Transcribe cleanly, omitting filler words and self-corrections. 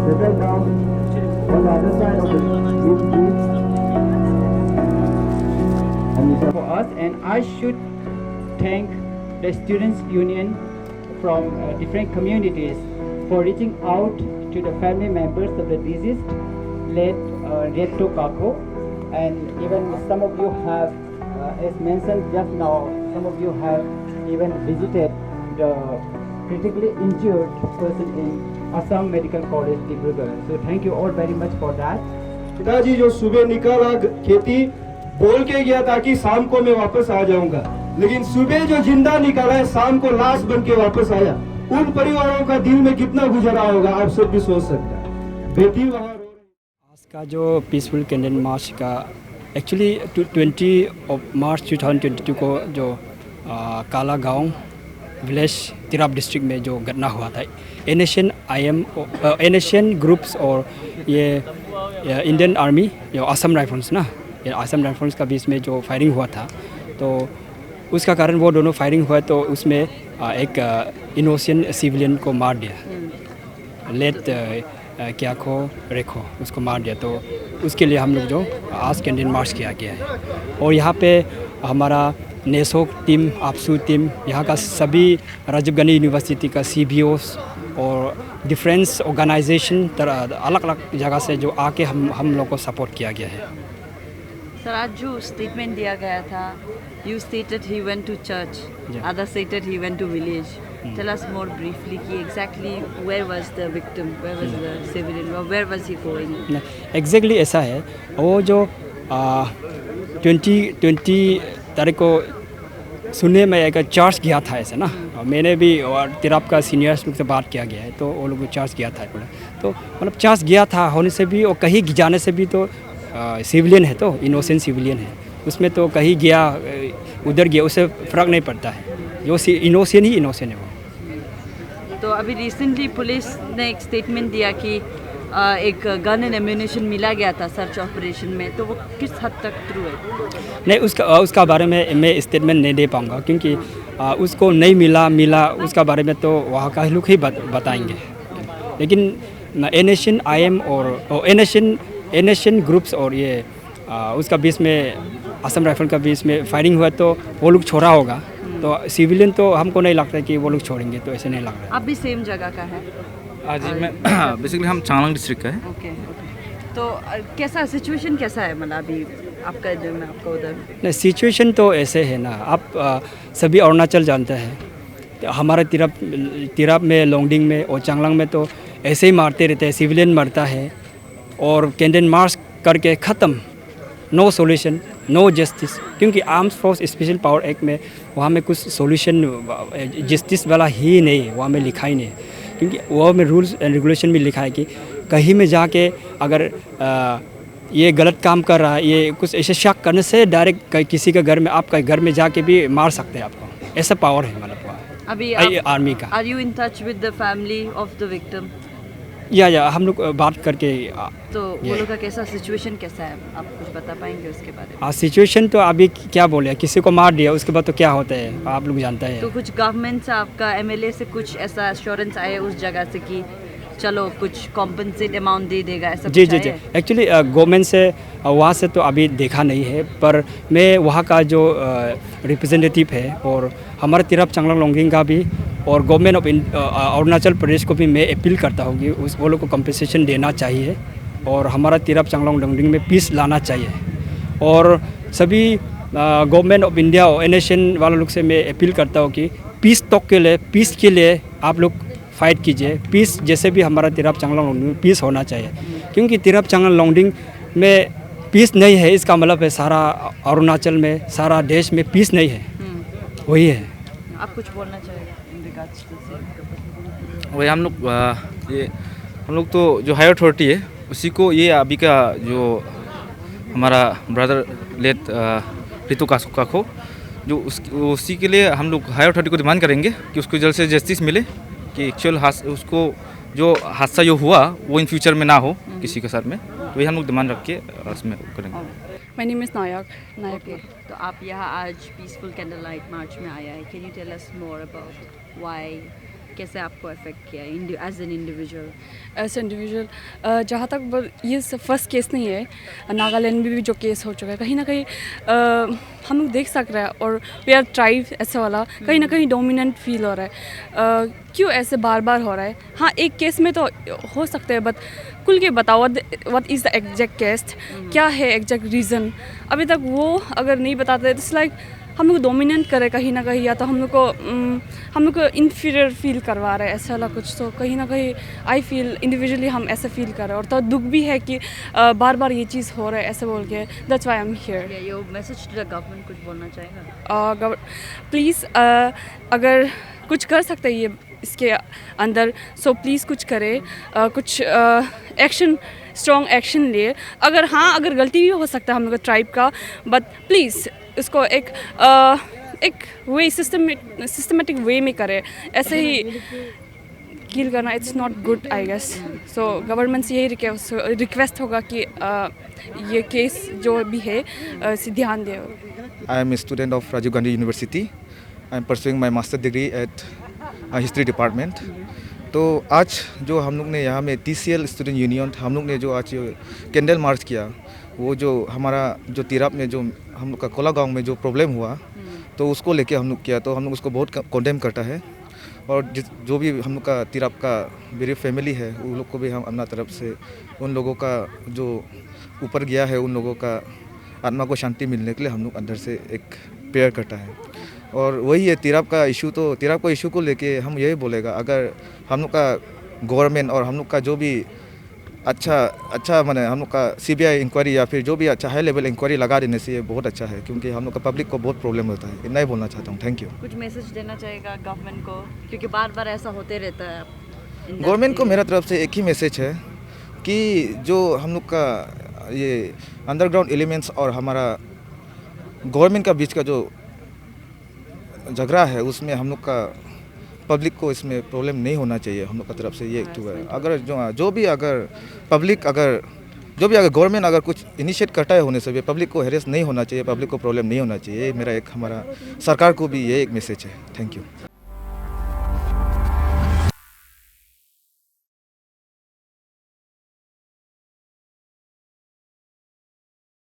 Settle down on the other side of the field, and for us, and I should thank the Students' Union from different communities for reaching out to the family members of the deceased late Reto Kako, and even some of you have, as mentioned just now, some of you have even visited the critically injured person in Assam Medical College, Dibrugarh. So thank you all very much for that. पिताजी जो सुबह निकाला खेती बोल के गया था कि शाम को मैं वापस आ जाऊंगा, लेकिन सुबह जो जिंदा निकाला है शाम को लाश बन के वापस आया। उन परिवारों का दिल में कितना गुजरा होगा आप सब भी सोच सकते हैं। बेटी वहाँ रो रही। आज का जो पीसफुल कैंडिडेट मार्च का एक्चुअली 20 मार्च 2022 को जो काला गांव विलेज तिराप डिस्ट्रिक्ट में जो घटना हुआ था, एशियन ग्रुप्स और ये इंडियन आर्मी जो असम राइफल्स ना, ये असम राइफल्स का बीच में जो फायरिंग हुआ था, तो उसका कारण वो दोनों फायरिंग हुआ तो उसमें एक इनोसेंट सिविलियन को मार दिया, लेट क्याखो रेखो उसको मार दिया। तो उसके लिए हम लोग जो आज कैंडिडेट मार्च किया गया है, और यहाँ पे हमारा नेसोक टीम, आपसू टीम, यहाँ का सभी राजीव गांधी यूनिवर्सिटी का CBOs और डिफरेंस ऑर्गेनाइजेशन अलग अलग जगह से जो आके हम लोग को सपोर्ट किया गया है। सर, आज जो स्टेटमेंट दिया गया था, you stated he went to church, other stated he went to village. Tell us more briefly कि exactly where was the victim, where was the civilian, where was he going? Exactly ऐसा है, वो जो 20 तारीख को सुनने में एक चार्ज किया था ऐसे ना, मैंने भी और तिराप का सीनियर्स लोग से बात किया गया है, तो वो लोग चार्ज किया था, तो मतलब चार्ज गया था होने से भी और कहीं जाने से भी तो सिविलियन है, तो इनोसेंट सिविलियन है, उसमें तो कहीं गया उधर गया उससे फ़र्क नहीं पड़ता है, जो इनोसेंट ही इनोसेंट है वो। तो अभी रिसेंटली पुलिस ने एक स्टेटमेंट दिया कि एक गन एंड एम्यूनेशन मिला गया था सर्च ऑपरेशन में, तो वो किस हद तक ट्रू है? नहीं, उसका बारे में मैं स्टेटमेंट नहीं दे पाऊँगा, क्योंकि उसको नहीं मिला उसका बारे में तो वहाँ का लोग ही बताएंगे। लेकिन एनेशियन IM और एनेशियन ग्रुप्स और ये उसका बीच में असम राइफल का बीच में फायरिंग हुआ तो वो लोग छोड़ा होगा, तो सिविलियन तो हमको नहीं लगता कि वो लोग छोड़ेंगे, तो ऐसे नहीं लग रहा है। आप भी सेम जगह का है? जी, मैं बेसिकली हम चांगलांग डिस्ट्रिक्ट का है। ओके, तो कैसा सिचुएशन कैसा है, मतलब अभी आपका इधर में आपका उधर? नहीं, सिचुएशन तो ऐसे है ना, आप सभी अरुणाचल जानते हैं, तो हमारे तिराप में, लोंगडिंग में और चांगलांग में तो ऐसे ही मारते रहते हैं, सिविलियन मरता है, और कैंडिडेट मार्च करके ख़त्म, नो सॉल्यूशन, नो जस्टिस, क्योंकि arms force special power act में वहाँ में कुछ सॉल्यूशन जस्टिस वाला ही नहीं है, वहाँ में लिखा ही नहीं है, क्योंकि वहाँ में रूल्स एंड रेगुलेशन में लिखा है कि कहीं में जाके अगर ये गलत काम कर रहा है, ये कुछ ऐसे शक करने से डायरेक्ट किसी के घर में, आपका घर में जाके भी मार सकते हैं आपको, ऐसा पावर है मतलब अभी आर्मी का। Are you in touch with the family of the victim? या हम लोग बात करके, तो वो लोग का कैसा सिचुएशन कैसा है, आप कुछ बता पाएंगे उसके बारे में? सिचुएशन तो अभी क्या बोले, किसी को मार दिया उसके बाद तो क्या होता है आप लोग जानते हैं। तो कुछ गवर्नमेंट से, आपका MLA से कुछ ऐसा एश्योरेंस आया उस जगह से कि चलो कुछ कॉम्पनसेट अमाउंट दे देगा, ऐसा? जी, एक्चुअली गवर्नमेंट से वहाँ से तो अभी देखा नहीं है, पर मैं वहाँ का जो रिप्रेजेंटेटिव है और हमारे तिरप चांगलांग लोंगडिंग का भी और गवर्नमेंट ऑफ अरुणाचल प्रदेश को भी मैं अपील करता हूँ कि वो लोग को कंपनसेशन देना चाहिए और हमारा तिरप चांगलांग लोंगडिंग में पीस लाना चाहिए। और सभी गवर्नमेंट ऑफ इंडिया और NSN वाले लोग से मैं अपील करता हूँ कि पीस तक के लिए, पीस के लिए आप लोग फाइट कीजिए। पीस जैसे भी हमारा तिरप चांगलांग लोंगडिंग में पीस होना चाहिए, क्योंकि तिरप चांगलांग लोंगडिंग में पीस नहीं है इसका मतलब है सारा अरुणाचल में, सारा देश में पीस नहीं है, वही है। आप कुछ बोलना चाहेंगे इन रिगार्ड्स टू? वही हम लोग तो जो हायर अथॉरिटी है उसी को ये अभी का जो हमारा ब्रदर लेट रितु काको जो उसी के लिए हम लोग हायर अथॉरिटी को डिमांड करेंगे कि उसको जल्द से जस्टिस मिले, कि एक्चुअल उसको जो हादसा जो हुआ वो इन फ्यूचर में ना हो किसी के साथ में। तो वही हम लोग डिमांड रख के उसमें करेंगे। My name is Nayak. Okay, तो आप यहाँ आज पीसफुल कैंडल लाइट मार्च में आया है। Can you tell us more about why, कैसे आपको अफेक्ट किया as an individual? As individual जहाँ तक ये फर्स्ट केस नहीं है, नागालैंड में भी जो केस हो चुका है, कहीं ना कहीं हम लोग देख सक रहे हैं और वी आर ट्राइब ऐसे वाला कहीं ना कहीं डोमिनेंट फील हो रहा है। क्यों ऐसे बार बार हो रहा है? हाँ, एक केस में तो हो सकते हैं, बट खुल के बताओ what is the exact case, क्या है एग्जैक्ट रीज़न। अभी तक वो अगर नहीं बताते तो लाइक हम लोग डोमिनेंट करे कहीं ना कहीं, या तो हम लोग को इन्फीरियर फील करवा रहे हैं ऐसा वाला कुछ। तो कहीं ना कहीं आई फील इंडिविजुअली हम ऐसे फील कर रहे हैं, और तो दुख भी है कि बार बार ये चीज़ हो रहा है ऐसे बोल के। That's why I am here. Your message to the government, कुछ बोलना चाहेगा? प्लीज़ अगर कुछ कर सकते हैं ये इसके अंदर, सो प्लीज़ कुछ करे, कुछ एक्शन, स्ट्रॉन्ग एक्शन लिए। अगर गलती भी हो सकता है हम लोग ट्राइब का, बट प्लीज़ इसको एक वे सिस्टमेटिक वे में करे। ऐसे ही किल करना it's not good I guess. So government से यही रिक्वेस्ट होगा कि ये केस जो भी है इसे ध्यान दे। I am a student of Rajiv Gandhi university. I am pursuing my master degree at history department. तो आज जो हम लोग ने यहाँ में TCL स्टूडेंट यूनियन हम लोग ने जो आज कैंडल मार्च किया, वो जो हमारा जो तिरप में जो हम लोग का कोला गांव में जो प्रॉब्लम हुआ, तो उसको लेके हम लोग किया। तो हम लोग उसको बहुत कंडेम करता है, और जो भी हम लोग का तिरप का मेरी फैमिली है उन लोग को भी हम अपना तरफ से उन लोगों का जो ऊपर गया है उन लोगों का आत्मा को शांति मिलने के लिए हम लोग अंदर से एक प्रेयर करता है। और वही है तिरप का इशू। तो तिरप का इशू को लेके हम यही बोलेगा, अगर हम लोग का गवर्नमेंट और हम लोग का जो भी अच्छा माने हम लोग का CBI इंक्वायरी या फिर जो भी अच्छा हाई लेवल इंक्वायरी लगा देने से ये बहुत अच्छा है, क्योंकि हम लोग का पब्लिक को बहुत प्रॉब्लम होता है। इतना ही बोलना चाहता हूँ। Thank you. कुछ मैसेज देना चाहेगा गवर्नमेंट को, क्योंकि बार बार ऐसा होते रहता है? गवर्नमेंट को मेरा तरफ से एक ही मैसेज है कि जो हम लोग का ये अंडरग्राउंड एलिमेंट्स और हमारा गवर्नमेंट का बीच का जो झगड़ा है उसमें हम लोग का पब्लिक को इसमें प्रॉब्लम नहीं होना चाहिए। हम लोग का तरफ से ये एक है, अगर जो भी अगर गवर्नमेंट अगर कुछ इनिशिएट करता है होने से भी पब्लिक को हेरेस नहीं होना चाहिए, पब्लिक को प्रॉब्लम नहीं होना चाहिए। मेरा एक हमारा सरकार को भी ये एक मैसेज है। Thank you.